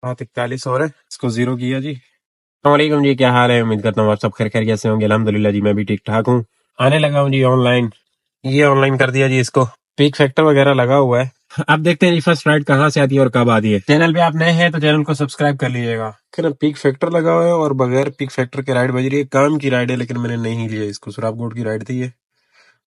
7:41 हो रहे हैं, इसको जीरो किया जी। वालेकुम जी, क्या हाल है? उम्मीद करता हूँ आप सब खैर खैरियत से होंगे। अल्हम्दुलिल्लाह जी, मैं भी ठीक ठाक हूँ। आने लगा हूँ जी ऑनलाइन। ये ऑनलाइन कर दिया जी इसको। पीक फैक्टर वगैरह लगा हुआ है। अब देखते हैं जी फर्स्ट राइड कहाँ से आती है और कब आती है। चैनल पे आप नए हैं तो चैनल को सब्सक्राइब कर लीजिएगा। ना पीक फैक्टर लगा हुआ है और बगैर पीक फैक्टर के राइड बज रही है। काम की राइड है लेकिन मैंने नहीं लिया इसको। सुराबकोट की राइड थी ये,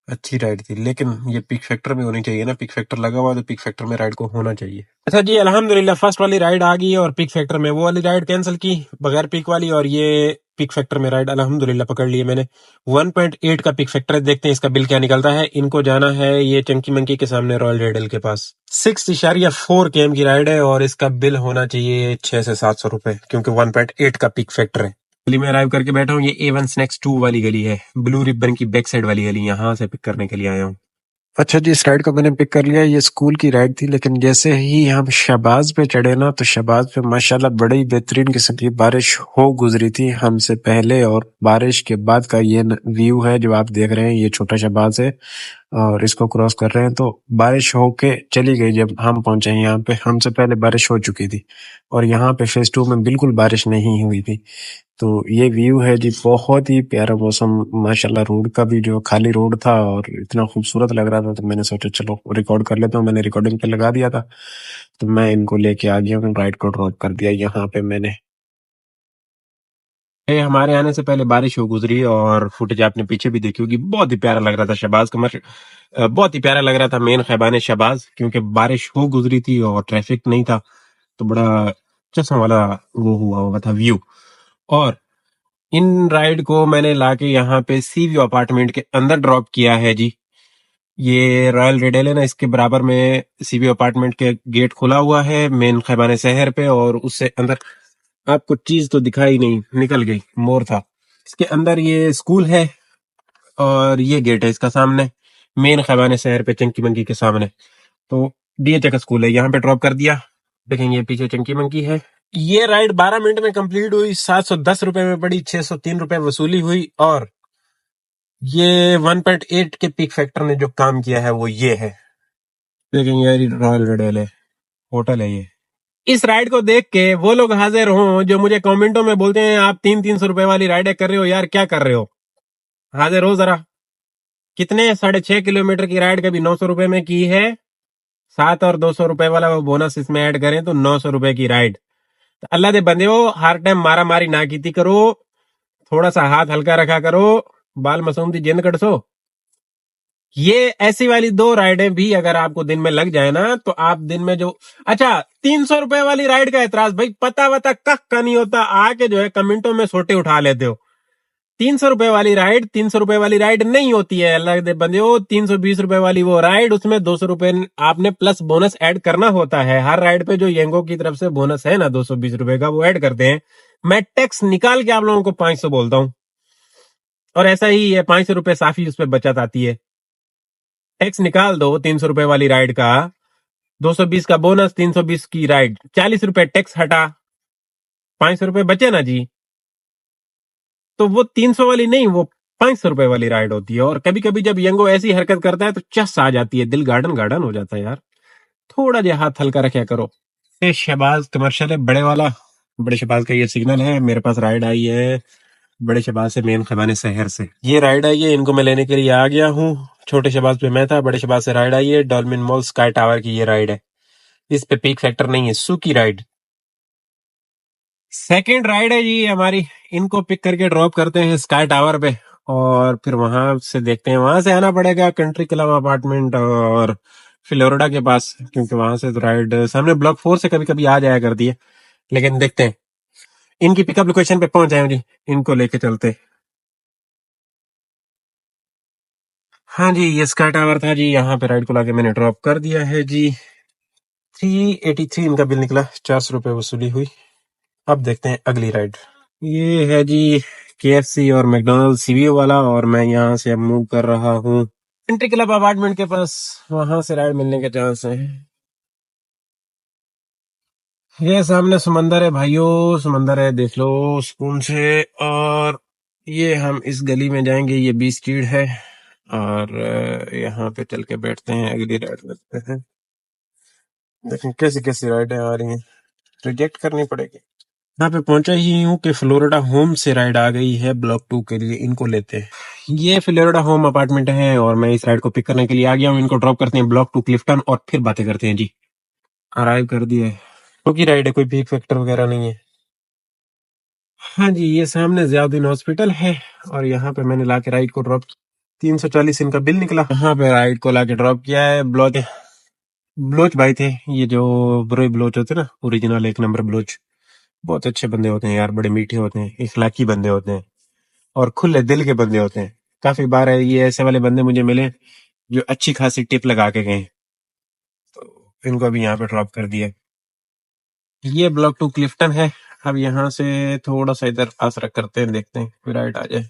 अच्छी राइड थी, लेकिन ये पिक फैक्टर में होनी चाहिए ना। पिक फैक्टर लगा हुआ तो पिक फैक्टर में राइड को होना चाहिए। अच्छा जी, अल्हम्दुलिल्लाह फर्स्ट वाली राइड आ गई है और पिक फैक्टर में। वो वाली राइड कैंसिल की बगैर पिक वाली, और ये पिक फैक्टर में राइड अल्हम्दुलिल्लाह पकड़ ली है मैंने। 1.8 का पिक फैक्टर है। देखते हैं इसका बिल क्या निकलता है। इनको जाना है ये चंकी मंकी के सामने रॉयल रेडल के पास। 6.4 km की राइड है और इसका बिल होना चाहिए 600 से 700 रुपए, क्योंकि 1.8 का पिक फैक्टर है। गली में अराइव करके बैठा हूँ। ये A1 स्नैक्स 2 वाली गली है, ब्लू रिबन की बैक साइड वाली गली, यहाँ से पिक करने के लिए आया हूँ। अच्छा जी, इस राइड को मैंने पिक कर लिया। ये स्कूल की राइड थी, लेकिन जैसे ही हम शहबाज पे चढ़े ना, तो शहबाज पे माशाल्लाह बड़ी बेहतरीन किस्म की बारिश हो गुजरी थी हमसे पहले, और बारिश के बाद का ये व्यू है जो आप देख रहे हैं। ये छोटा शहबाज है और इसको क्रॉस कर रहे हैं, तो बारिश होके चली गई। जब हम पहुंचे यहाँ पे, हमसे पहले बारिश हो चुकी थी, और यहाँ पे फेज 2 में बिल्कुल बारिश नहीं हुई थी। तो ये व्यू है जी, बहुत ही प्यारा मौसम माशाल्लाह। रोड का भी जो खाली रोड था और इतना खूबसूरत लग रहा था, तो मैंने सोचा चलो रिकॉर्ड कर लेता हूँ। मैंने रिकॉर्डिंग पे लगा दिया था, तो मैं इनको लेके आ गया हूँ। राइड को ड्रॉप कर दिया यहाँ पे मैंने। हमारे आने से पहले बारिश हो गुजरी और फुटेज आपने पीछे भी देखी होगी। बहुत ही प्यारा लग रहा था शहबाज कमर, बहुत ही प्यारा लग रहा था मेन खैबान शहबाज, क्योंकि बारिश हो गुजरी थी और ट्रैफिक नहीं था, तो बड़ा चश्मा वाला वो हुआ था व्यू। और इन राइड को मैंने लाके यहाँ पे सी व्यू अपार्टमेंट के अंदर ड्रॉप किया है जी। ये रॉयल रेडल है ना, इसके बराबर में सी व्यू अपार्टमेंट के गेट खुला हुआ है मेन खैबान शहर पे, और उससे अंदर आपको चीज तो दिखाई नहीं, निकल गई, मोर था। इसके अंदर ये स्कूल है और ये गेट है इसका सामने, मेन खैबान शहर पे चंकी मंकी के सामने। तो DHA का स्कूल है, यहाँ पे ड्रॉप कर दिया। देखेंगे पीछे चंकी मंकी है। ये राइड 12 मिनट में कंप्लीट हुई, 710 रुपए में पड़ी, 603 रुपए वसूली हुई। और ये 1.8 के पीक फैक्टर ने जो काम किया है वो ये है। देखेंगे यार, रॉयल रेडल है, होटल है ये। इस राइड को देख के वो लोग हाजिर हों जो मुझे कमेंटों में बोलते हैं आप 300-300 रुपए वाली राइड कर रहे हो, यार क्या कर रहे हो? हाजिर हो जरा। कितने 6.5 किलोमीटर की राइड कभी 900 रुपए में की है। 7 और 200 रुपए वाला वो बोनस इसमें ऐड करें तो 900 रुपए की राइड। तो अल्लाह दे बंदे हो, हर टाइम मारा मारी ना कीती करो, थोड़ा सा हाथ हल्का रखा करो, बाल मसूम दी जिंद कटसो। ये ऐसी वाली 2 राइडें भी अगर आपको दिन में लग जाए ना, तो आप दिन में जो, अच्छा 300 रुपए वाली राइड का एतराज भाई पता वता कख का नहीं होता, आके जो है कमेंटों में सोटे उठा लेते हो। 300 रुपए वाली राइड 300 रुपए वाली राइड नहीं होती है, अल्लाह के बंदे हो। 320 रुपए वाली वो राइड, उसमें 200 रुपए आपने प्लस बोनस ऐड करना होता है। हर राइड पे जो येंगो की तरफ से बोनस है ना 220 रुपए का, वो ऐड करते हैं। मैं टैक्स निकाल के आप लोगों को 500 बोलता हूँ, और ऐसा ही है, 500 रुपए साफी उस पर बचत आती है। टैक्स निकाल दो 300 रुपए वाली राइड का, 220 का बोनस, 320 की राइड, 40 रुपए टैक्स हटा, 500 रुपए बचे ना जी। तो वो 300 वाली नहीं, वो 500 रुपए वाली राइड होती है। और कभी कभी जब यंगो ऐसी हरकत करता है तो चस आ जाती है, दिल गार्डन गार्डन हो जाता है यार। थोड़ा जा हाथ हल्का रखा करो। ये शहबाज कमर्शियल है बड़े वाला, बड़े शहबाज का ये सिग्नल है। मेरे पास राइड आई है बड़े शहबाज से मेन खैबान शहर से। ये राइड आई है, इनको मैं लेने के लिए आ गया हूँ। छोटे शहबाज पे मैं था, बड़े शहबाज से राइड आई है। डॉल्मिन मॉल स्काई टावर की ये राइड है, इस पे पीक फैक्टर नहीं है, सूकी राइड। सेकंड राइड है जी हमारी। इनको पिक करके ड्रॉप करते हैं स्काई टावर पे, और फिर वहां से देखते हैं। वहां से आना पड़ेगा कंट्री क्लब अपार्टमेंट और फ्लोरिडा के पास, क्योंकि वहां से तो राइड सामने ब्लॉक 4 से कभी कभी आ जाया करती है। लेकिन देखते हैं, इनकी पिकअप लोकेशन पे पहुंच जाए जी, इनको लेके चलते। हाँ जी, ये स्काई टावर था जी, यहाँ पे राइड को लाके मैंने ड्रॉप कर दिया है जी। 383 इनका बिल निकला, 400 रुपए वसूली हुई। अब देखते हैं अगली राइड। ये है जी KFC और मैकडोनल्ड CBO वाला, और मैं यहाँ से अब मूव कर रहा हूँ कंट्री क्लब अपार्टमेंट के पास। वहां से राइड मिलने के चांस है। ये सामने समंदर है भाइयों, समंदर है, देख लो सुकून से। और ये हम इस गली में जाएंगे, ये B स्ट्रीट है, और यहाँ पे चल के बैठते हैं, अगली राइड करते हैं। देखें कैसी कैसी राइडें आ रही हैं। रिजेक्ट करनी पड़ेगी। यहाँ पे पहुंचा ही हूँ कि फ्लोरिडा होम से राइड आ गई है ब्लॉक 2 के लिए, इनको लेते हैं। ये फ्लोरिडा होम अपार्टमेंट है और मैं इस राइड को पिक करने के लिए आ गया हूँ। इनको ड्रॉप करते हैं ब्लॉक 2 क्लिफ्टन और फिर बातें करते हैं जी। अराइव कर दिया है, क्योंकि राइड है, कोई पीक फैक्टर वगैरह नहीं है। हाँ जी, ये सामने ज़ियाउद्दीन हॉस्पिटल है और यहाँ पे मैंने लाके राइड को ड्रॉप 340 इनका बिल निकला। यहाँ पे राइड को लाके ड्रॉप किया है। ब्लोच भाई थे ये, जो ब्रोई ब्लोच होते हैं ना, ओरिजिनल एक नंबर ब्लोच। बहुत अच्छे बंदे होते हैं यार, बड़े मीठे होते हैं, इखलाकी बंदे होते हैं और खुले दिल के बंदे होते हैं। काफी बार है ये ऐसे वाले बंदे मुझे मिले जो अच्छी खासी टिप लगा के गए, तो इनको अभी यहाँ पे ड्रॉप कर दिया। ये ब्लॉक 2 क्लिफ्टन है। अब यहाँ से थोड़ा सा इधर आसरा करते हैं, देखते हैं कोई राइड आ जाए।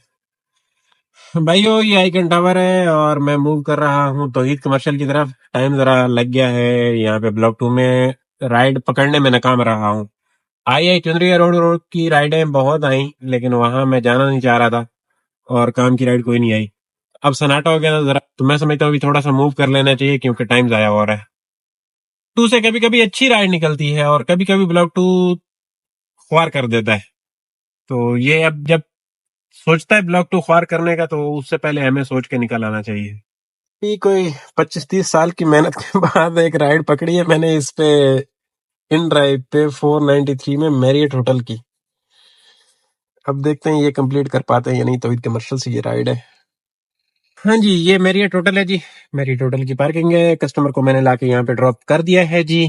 भाइयों ये आइकन टावर है और मैं मूव कर रहा हूँ तौहीद कमर्शियल की तरफ। टाइम जरा लग गया है यहाँ पे ब्लॉक 2 में राइड पकड़ने में नाकाम रहा हूँ। आई चुनरिया रोड रोड की राइडें बहुत आई, लेकिन वहां मैं जाना नहीं चाह रहा था और काम की राइड कोई नहीं आई। अब सन्नाटा हो गया था जरा, तो मैं समझता हूँ अभी थोड़ा सा मूव कर लेना चाहिए क्योंकि टाइम जाया हो रहा है। 2 से कभी कभी अच्छी राइड निकलती है और कभी कभी ब्लॉक 2 ख्वार कर देता है। तो ये अब जब सोचता है ब्लॉक 2 ख्वार करने का, तो उससे पहले हमें सोच के निकल आना चाहिए। ये कोई 25-30 साल की मेहनत के बाद एक राइड पकड़ी है मैंने इस पे, इन ड्राइव पे 493 में मैरियट होटल की। अब देखते हैं ये कंप्लीट कर पाते हैं या नहीं। तो कमर्शियल से ये राइड है। हाँ जी, ये मैरियट होटल है जी। मैरियट होटल की पार्किंग है। कस्टमर को मैंने लाके यहाँ पे ड्रॉप कर दिया है जी।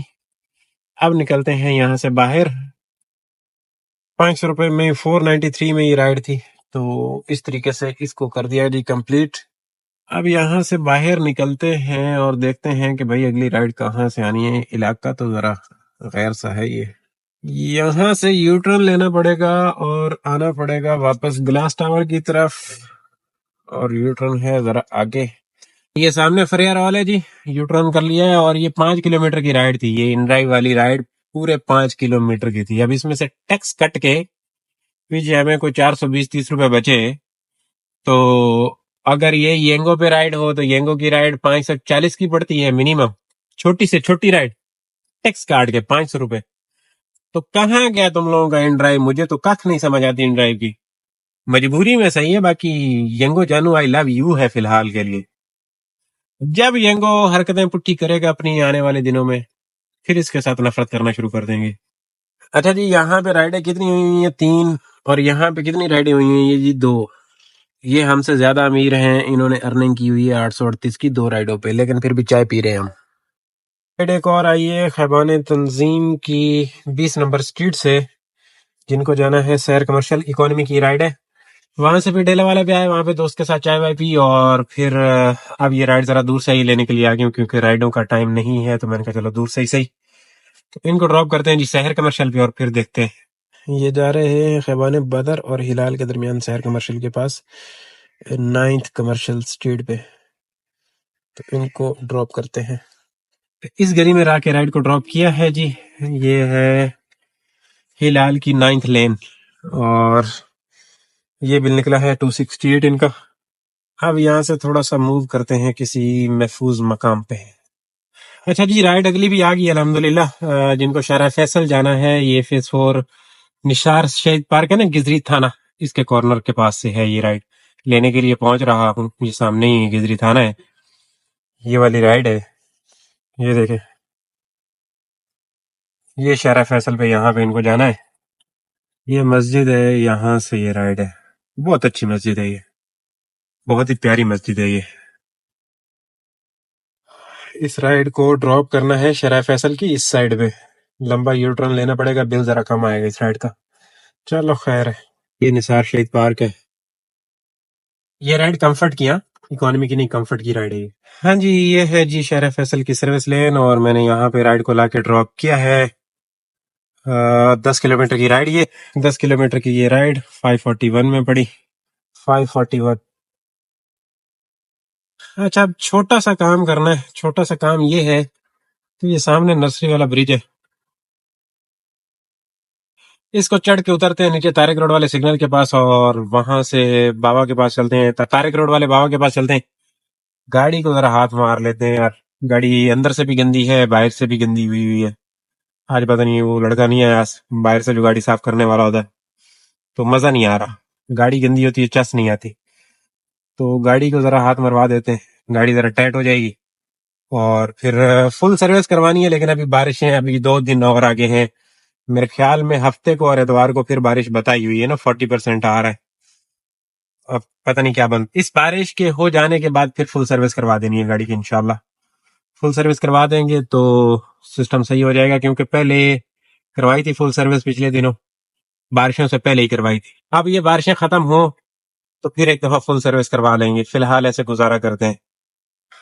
अब निकलते हैं यहाँ से बाहर। 500 रुपए में 493 में ये राइड थी, तो इस तरीके से इसको कर दिया जी कंप्लीट। अब यहाँ से बाहर निकलते हैं और देखते हैं कि भाई अगली राइड कहाँ से आनी है। इलाका तो जरा गैर सा है ये। यहाँ से यू टर्न लेना पड़ेगा और आना पड़ेगा वापस ग्लास टावर की तरफ, और यू टर्न है जरा आगे। ये सामने फरियार हॉल है जी। यू टर्न कर लिया है और ये 5 किलोमीटर की राइड थी। ये इन ड्राइव वाली राइड पूरे 5 किलोमीटर की थी। अब इसमें से टैक्स कट के पीछे हमें कोई 420-30 रुपए बचे। तो अगर ये येंगो पे राइड हो तो येंगो की राइड 540 की पड़ती है मिनिमम, छोटी से छोटी राइड, टैक्स काट के 500 रुपए। तो कहाँ गया तुम लोगों का इन ड्राइव? मुझे तो कख नहीं समझ आती इन ड्राइव की। मजबूरी में सही है, बाकी यंगो जानू आई लव यू है फिलहाल के लिए। जब यंगो हरकतें पुट्टी करेगा अपनी आने वाले दिनों में, फिर इसके साथ नफरत करना शुरू कर देंगे। अच्छा जी, यहाँ पे राइडें कितनी हुई हुई है? 3। और यहाँ पे कितनी राइडें हुई हुई है जी? 2। ये हमसे ज्यादा अमीर हैं, इन्होंने अर्निंग की हुई है 838 की 2 राइडों पे, लेकिन फिर भी चाय पी रहे हैं हम। राइड एक और आई है खैबान तंजीम की 20 नंबर स्ट्रीट से, जिनको जाना है सैर कमर्शियल इकोनॉमी की राइड है। वहां से फिर डेला वाले पे आए, वहां पे दोस्त के साथ चाय वाय पी और फिर अब ये राइड जरा दूर से ही लेने के लिए आ गया हूं, क्योंकि राइडों का टाइम नहीं है, तो मैंने कहा चलो दूर से ही सही। तो इनको ड्रॉप करते हैं जी शहर कमर्शियल पे और फिर देखते हैं। ये जा रहे हैं खैबान बदर और हिलाल के दरमियान शहर कमर्शियल के पास 9th कमर्शियल स्ट्रीट पे, तो इनको ड्रॉप करते हैं। इस गली में राके राइड को ड्रॉप किया है जी। ये है हिलाल की 9th लेन और ये बिल निकला है 268 इनका। अब यहाँ से थोड़ा सा मूव करते हैं किसी महफूज मकाम पे। अच्छा जी, राइड अगली भी आ गई अल्हम्दुलिल्लाह। जिनको शारा फैसल जाना है, ये फेज 4 निशार शहीद पार्क है ना, गिजरी थाना, इसके कॉर्नर के पास से है ये राइड। लेने के लिए पहुंच रहा हूँ। ये सामने ही गिजरी थाना है, ये वाली राइड है। ये देखे, ये शारा फैसल पे, यहाँ पे इनको जाना है। ये मस्जिद है, यहाँ से ये राइड है। बहुत अच्छी मस्जिद है ये, बहुत ही प्यारी मस्जिद है ये। इस राइड को ड्रॉप करना है शराय फैसल की इस साइड पे, लंबा यू टर्न लेना पड़ेगा, बिल जरा कम आएगा इस राइड का। चलो खैर है। ये निसार शहीद पार्क है। ये राइड कंफर्ट की, हाँ, इकोनॉमी की नहीं, कंफर्ट की राइड है ये। हाँ जी, ये है जी शहर फैसल की सर्विस लेन और मैंने यहाँ पे राइड को लाके ड्रॉप किया है। 10 किलोमीटर की राइड ये, 10 किलोमीटर की ये राइड 541 में पड़ी। 541। अच्छा, अब छोटा सा काम करना है। छोटा सा काम ये है, तो ये सामने नर्सरी वाला ब्रिज है, इसको चढ़ के उतरते हैं नीचे तारिक रोड वाले सिग्नल के पास और वहां से बाबा के पास चलते हैं, तारिक रोड वाले बाबा के पास चलते हैं। गाड़ी को जरा हाथ मार लेते हैं यार, गाड़ी अंदर से भी गंदी है, बाहर से भी गंदी हुई हुई है। आज पता नहीं वो लड़का नहीं आया बाहर से जो गाड़ी साफ करने वाला होता है, तो मजा नहीं आ रहा। गाड़ी गंदी होती है, चस नहीं आती। तो गाड़ी को जरा हाथ मरवा देते हैं, गाड़ी जरा टाइट हो जाएगी। और फिर फुल सर्विस करवानी है, लेकिन अभी बारिशें अभी 2 दिन और आगे हैं। मेरे ख्याल में हफ्ते को और एतवार को फिर बारिश बताई हुई है ना, 40% आ रहा है। अब पता नहीं क्या बन, इस बारिश के हो जाने के बाद फिर फुल सर्विस करवा देनी है गाड़ी की इंशाल्लाह। फुल सर्विस करवा देंगे तो सिस्टम सही हो जाएगा, क्योंकि पहले करवाई थी फुल सर्विस पिछले दिनों, बारिशों से पहले ही करवाई थी। अब ये बारिशें खत्म हो तो फिर एक दफा फुल सर्विस करवा लेंगे, फिलहाल ऐसे गुजारा करते हैं।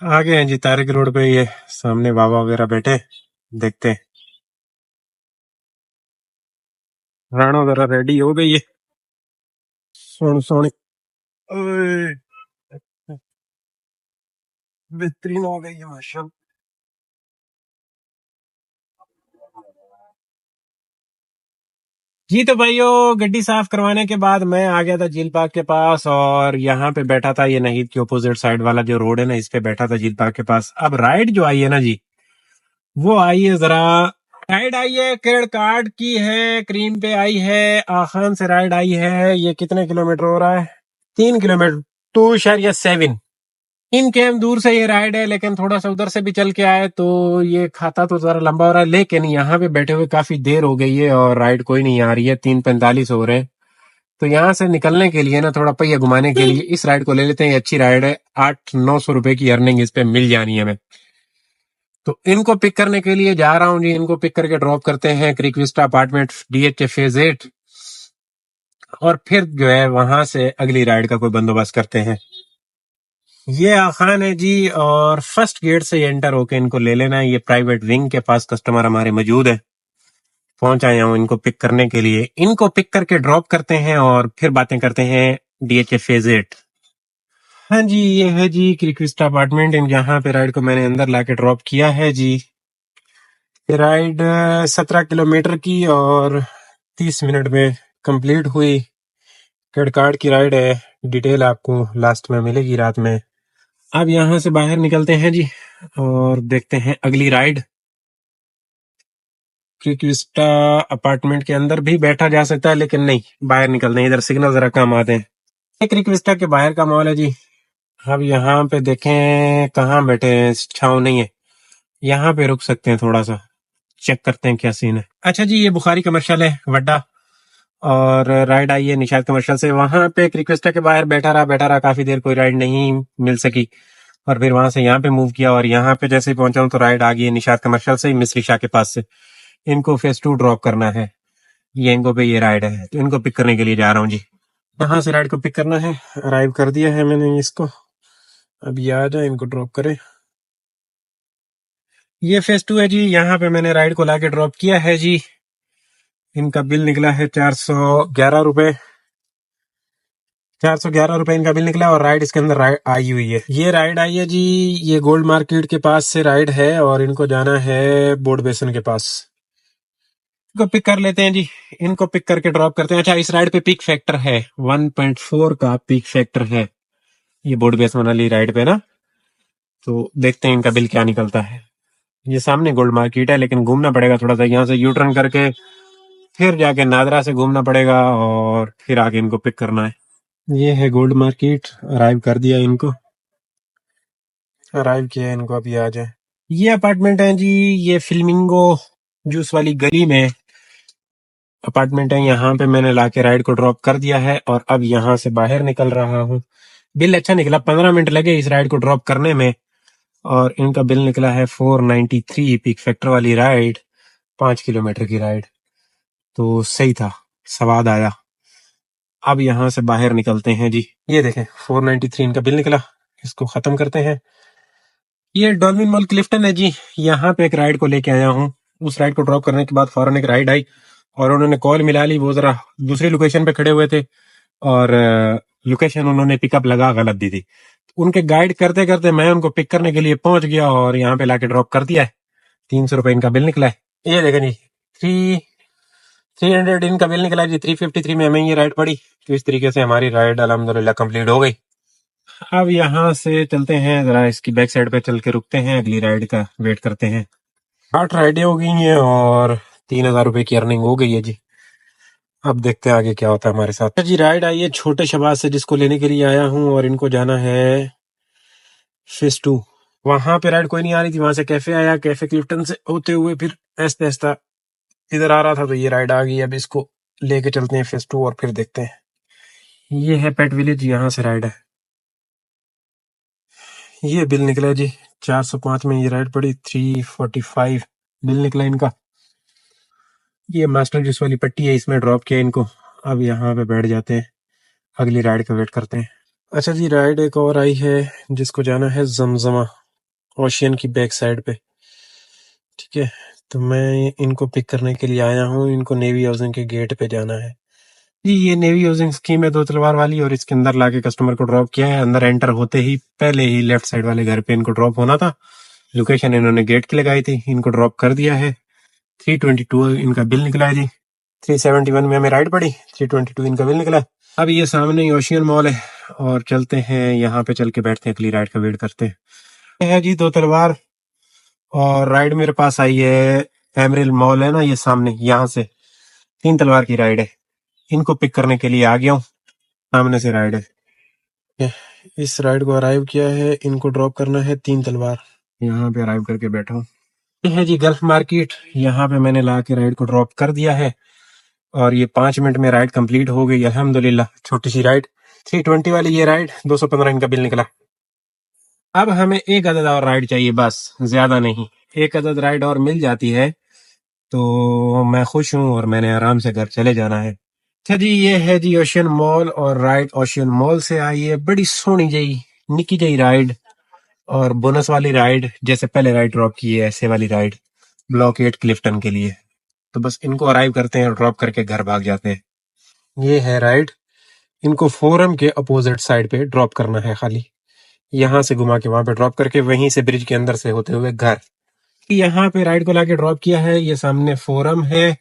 आगे हैं जी तारिक रोड पे, ये सामने बाबा वगैरह बैठे, देखते हैं। राणो जरा रेडी हो गई है, सोनी सोनी, ओए, बेहतरीन हो गई है माशा। जी तो भाइयों, गड्डी साफ करवाने के बाद मैं आ गया था झील पार्क के पास, और यहाँ पे बैठा था, ये नहीद के अपोजिट साइड वाला जो रोड है ना, इस पे बैठा था झील पार्क के पास। अब राइड जो आई है ना जी, वो आई है जरा, राइड आई है क्रेडिट कार्ड की है, क्रीम पे आई है, आखान से राइड आई है। ये कितने किलोमीटर हो रहा है? 3 किलोमीटर, 2.7। इनके हम दूर से ये राइड है, लेकिन थोड़ा सा उधर से भी चल के आए तो ये खाता तो जरा लंबा हो रहा है। लेकिन यहाँ पे बैठे हुए काफी देर हो गई है और राइड कोई नहीं आ रही है, 3:45 हो रहे हैं। तो यहाँ से निकलने के लिए ना, थोड़ा पहिया घुमाने के लिए इस राइड को ले लेते हैं। ये अच्छी राइड है, 800-900 रुपए की अर्निंग इस पे मिल जानी है हमें। तो इनको पिक करने के लिए जा रहा हूँ जी, इनको पिक करके ड्रॉप करते हैं क्रिक विस्टा अपार्टमेंट DHA फेज 8, और फिर जो है वहां से अगली राइड का कोई बंदोबस्त करते हैं। ये आखान है जी, और फर्स्ट गेट से एंटर होके इनको ले लेना है। ये प्राइवेट विंग के पास कस्टमर हमारे मौजूद है, पहुंच आया हूँ इनको पिक करने के लिए। इनको पिक करके ड्रॉप करते हैं और फिर बातें करते हैं DHA फेज 8। हाँ जी, ये है जी क्रिकविस्टा अपार्टमेंट, यहाँ पे राइड को मैंने अंदर लाके ड्रॉप किया है जी। ये राइड 17 किलोमीटर की और 30 मिनट में कंप्लीट हुई। क्रेडिट कार्ड की राइड है, डिटेल आपको लास्ट में मिलेगी रात में। अब यहाँ से बाहर निकलते हैं जी और देखते हैं अगली राइड। क्रिकविस्टा अपार्टमेंट के अंदर भी बैठा जा सकता है, लेकिन नहीं, बाहर निकलते हैं, इधर सिग्नल जरा कम आते हैं। क्रिकविस्टा के बाहर का मॉल है जी। अब यहाँ पे देखें कहाँ बैठे हैं, छाँव नहीं है, यहाँ पे रुक सकते हैं, थोड़ा सा चेक करते हैं क्या सीन है। अच्छा जी, ये बुखारी कमर्शियल है वड्डा, और राइड आई है निशाद कमर्शियल से। वहां पे क्रिकवेस्टा के बाहर बैठा रहा काफी देर, कोई राइड नहीं मिल सकी, और फिर वहां से यहाँ पे मूव किया, और यहाँ पे जैसे ही पहुंचा हूं तो राइड आ गई है निशाद कमर्शियल से, मिस्री शाह के पास से। इनको फेज 2 ड्रॉप करना है, ये इनको पे ये राइड है, तो इनको पिक करने के लिए जा रहा हूँ जी। कहाँ से राइड को पिक करना है, अराइव कर दिया है मैंने इसको, अब ये आ जाए, इनको ड्रॉप करें। ये फेज 2 है जी, यहाँ पे मैंने राइड को लाके ड्रॉप किया है जी। इनका बिल निकला है 411 रुपए, 411 रुपए इनका बिल निकला, और राइड इसके अंदर आई हुई है। ये राइड आई है जी, ये गोल्ड मार्केट के पास से राइड है, और इनको जाना है बोर्ड बेसन के पास। इनको पिक कर लेते हैं जी, इनको पिक करके ड्रॉप करते हैं। अच्छा, इस राइड पे पिक फैक्टर है 1.4 का पिक फैक्टर है, ये बोर्ड बेसन वाली राइड पे ना। तो देखते हैं इनका बिल क्या निकलता है। ये सामने गोल्ड मार्केट है, लेकिन घूमना पड़ेगा थोड़ा सा, यहाँ से यू टर्न करके फिर जाके नादरा से घूमना पड़ेगा, और फिर आगे इनको पिक करना है। ये है गोल्ड मार्केट, अराइव कर दिया इनको, अराइव किया इनको, अभी आ जाए। ये अपार्टमेंट है जी, ये फिल्मिंगो जूस वाली गली में अपार्टमेंट है। यहाँ पे मैंने लाके राइड को ड्रॉप कर दिया है, और अब यहाँ से बाहर निकल रहा हूँ। बिल अच्छा निकला, 15 मिनट लगे इस राइड को ड्रॉप करने में, और इनका बिल निकला है 493, पिक फैक्टर वाली राइड, 5 किलोमीटर की राइड, तो सही था, स्वाद आया। अब यहाँ से बाहर निकलते हैं जी। ये देखें 493 इनका बिल निकला, इसको खत्म करते हैं। ये डॉल्फिन मॉल क्लिफ्टन है जी, यहाँ पे एक राइड को लेके आया हूँ। उस राइड को ड्रॉप करने के बाद फौरन एक राइड आई, और उन्होंने कॉल मिला ली, वो जरा दूसरी लोकेशन पे खड़े हुए थे, और लोकेशन उन्होंने पिकअप लगा गलत दी थी। उनके गाइड करते करते मैं उनको पिक करने के लिए पहुंच गया, और यहाँ पे लाके ड्रॉप कर दिया है। 300 रुपए इनका बिल निकला है। ये देखें जी, 300 इनका बिल निकला जी। 353 में हमें ये राइड पड़ी, तो इस तरीके से हमारी राइड अल्हम्दुलिल्लाह कंप्लीट हो गई। अब यहाँ से चलते हैं, जरा इसकी बैक साइड पे चल के रुकते हैं, अगली राइड का वेट करते हैं। 8 राइडें हो गई हैं और ₹3000 की अर्निंग हो गई है जी। अब देखते हैं आगे क्या होता है हमारे साथ। अच्छा जी, राइड आई है छोटे शहबाज से, जिसको लेने के लिए आया हूँ, और इनको जाना है फेस 2। वहां पे राइड कोई नहीं आ रही थी, वहां से कैफे आया, कैफे क्लिफ्टन से होते हुए फिर ऐसा ऐसा इधर आ रहा था, तो ये राइड आ गई। अब इसको लेके चलते हैं फेस 2 और फिर देखते हैं। ये है पेट विलेज, यहाँ से राइड है। ये बिल निकला जी 405 में, ये राइड पड़ी 345 बिल निकला इनका। ये मास्टर जूस वाली पट्टी है, इसमें ड्रॉप किया इनको। अब यहाँ पे बैठ जाते हैं, अगली राइड का वेट करते हैं। अच्छा जी, राइड एक और आई है, जिसको जाना है जमजमा, ओशियन की बैक साइड पे। ठीक है, तो मैं इनको पिक करने के लिए आया हूँ। इनको नेवी हाउसिंग के गेट पे जाना है जी। ये नेवी हाउसिंग स्कीम है 2 तलवार वाली, और इसके अंदर लाके कस्टमर को ड्रॉप किया है। अंदर एंटर होते ही पहले ही लेफ्ट साइड वाले घर पे इनको ड्रॉप होना था। लोकेशन इन्होंने गेट की लगाई थी, इनको ड्रॉप कर दिया है। 322 इनका बिल निकला है जी। 371 में हमें राइड पड़ी, 322 इनका बिल निकला। अब ये सामने ही ओशियन मॉल है, और चलते हैं यहाँ पे, चल के बैठते हैं, अगली राइड का वेट करते हैं। है जी 2 तलवार, और राइड मेरे पास आई है एमरिल मॉल है ना, ये सामने, यहाँ से 3 तलवार की राइड है। इनको पिक करने के लिए आ गया हूँ, सामने से राइड है। इस राइड को अराइव किया है, इनको ड्रॉप करना है 3 तलवार। यहाँ पे अराइव करके बैठा हूँ। ये है जी गल्फ मार्केट, यहाँ पे मैंने ला के राइड को ड्रॉप कर दिया है, और ये 5 मिनट में राइड कंप्लीट हो गई अल्हम्दुलिल्लाह। छोटी सी राइड 320 वाली ये राइड, 215 इनका बिल निकला। अब हमें एक अदद और राइड चाहिए, बस, ज्यादा नहीं। एक अदद राइड और मिल जाती है तो मैं खुश हूँ, और मैंने आराम से घर चले जाना है। अच्छा जी, ये है जी ओशियन मॉल, और राइड ओशियन मॉल से आई है। बड़ी सोहनी जई निकी जई राइड, और बोनस वाली राइड, जैसे पहले राइड ड्रॉप की है ऐसे वाली राइड, ब्लॉक 8 क्लिफ्टन के लिए। तो बस इनको अराइव करते हैं और ड्रॉप करके घर भाग जाते हैं। ये है राइड, इनको फोरम के अपोजिट साइड पे ड्रॉप करना है खाली। यहाँ से घुमा के वहां पे ड्रॉप करके, वहीं से ब्रिज के अंदर से होते हुए घर। यहाँ पे राइड को लाके ड्रॉप किया है। ये सामने फोरम है,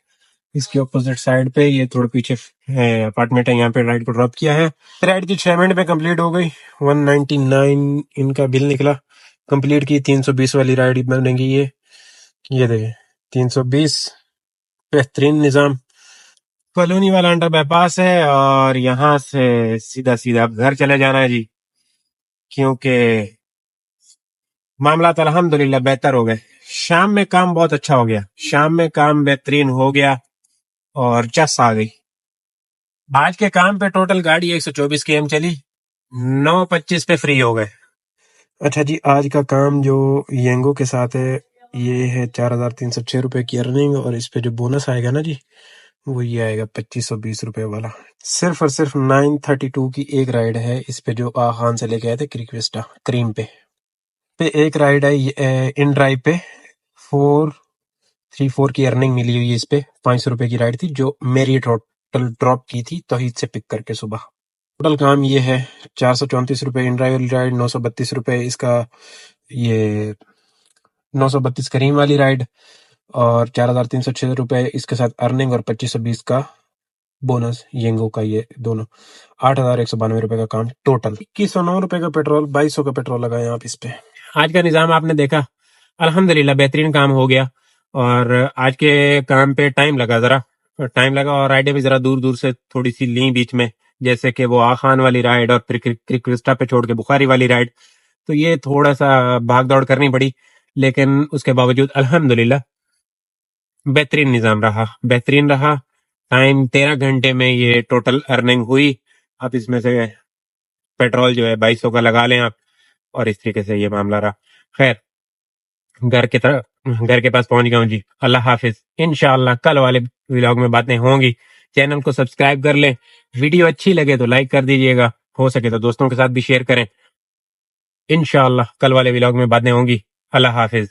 इसके ऑपोजिट साइड पे ये थोड़ा पीछे अपार्टमेंट है, यहाँ पे राइड को ड्रॉप किया है। राइड की 6 मिनट में कंप्लीट हो गई। 199 इनका बिल निकला। कंप्लीट की 320 वाली राइड बनेगी ये देखे 320। बेहतरीन निजाम। कॉलोनी वाला अंडर बाईपास है, और यहाँ से सीधा सीधा अब घर चले जाना है जी, क्योंकि मामला तो अल्हम्दुलिल्लाह बेहतर हो गए। शाम में काम बहुत अच्छा हो गया, शाम में काम बेहतरीन हो गया, और चस आ गई। आज के काम पे टोटल गाड़ी 124 km चली, 9:25 पे फ्री हो गए। अच्छा जी, आज का काम जो येंगो के साथ है, ये है 4,306 रुपए की अर्निंग, और इस पे जो बोनस आएगा ना जी, वो ये आएगा 2520 रुपए वाला। सिर्फ और सिर्फ 932 की एक राइड है इस पे, जो खान से लेके आए थे क्रिकविस्टा क्रीम पे एक राइड है इन ड्राइव पे 434 की अर्निंग मिली हुई है इस पे। 500 रुपए की राइड थी, जो मेरी टोटल ड्रॉप की थी तौहीद से पिक करके सुबह। टोटल काम ये है 434 रुपए इन ड्राइव वाली राइड, 932 रुपए इसका, ये 932 करीम वाली राइड, और 4,306 रुपए इसके साथ अर्निंग, और 2520 का बोनस येंगो का, ये दोनों 8,192 रुपए का काम टोटल। 2109 रुपए का पेट्रोल, 2200 का पेट्रोल लगाए आप इस पे। आज का निजाम आपने देखा, अल्हम्दुलिल्लाह बेहतरीन काम हो गया। और आज के काम पे टाइम लगा, जरा टाइम लगा, और राइडें भी जरा दूर दूर से थोड़ी सी ली बीच में, जैसे कि वो आखान वाली राइड, और फिर क्रिस्टा पे छोड़ के बुखारी वाली राइड। तो ये थोड़ा सा भाग दौड़ करनी पड़ी, लेकिन उसके बावजूद अल्हम्दुलिल्लाह बेहतरीन निजाम रहा, बेहतरीन रहा। टाइम 13 घंटे में ये टोटल अर्निंग हुई। अब इसमें से पेट्रोल जो है 2200 का लगा लें आप, और इस तरीके से ये मामला रहा। खैर, घर के पास पहुंच गया हूँ जी। अल्लाह हाफिज। इंशाअल्लाह कल वाले व्लॉग में बातें होंगी। चैनल को सब्सक्राइब कर लें, वीडियो अच्छी लगे तो लाइक कर दीजिएगा, हो सके तो दोस्तों के साथ भी शेयर करें। इंशाअल्लाह कल वाले व्लॉग में बातें होंगी। अल्लाह हाफिज।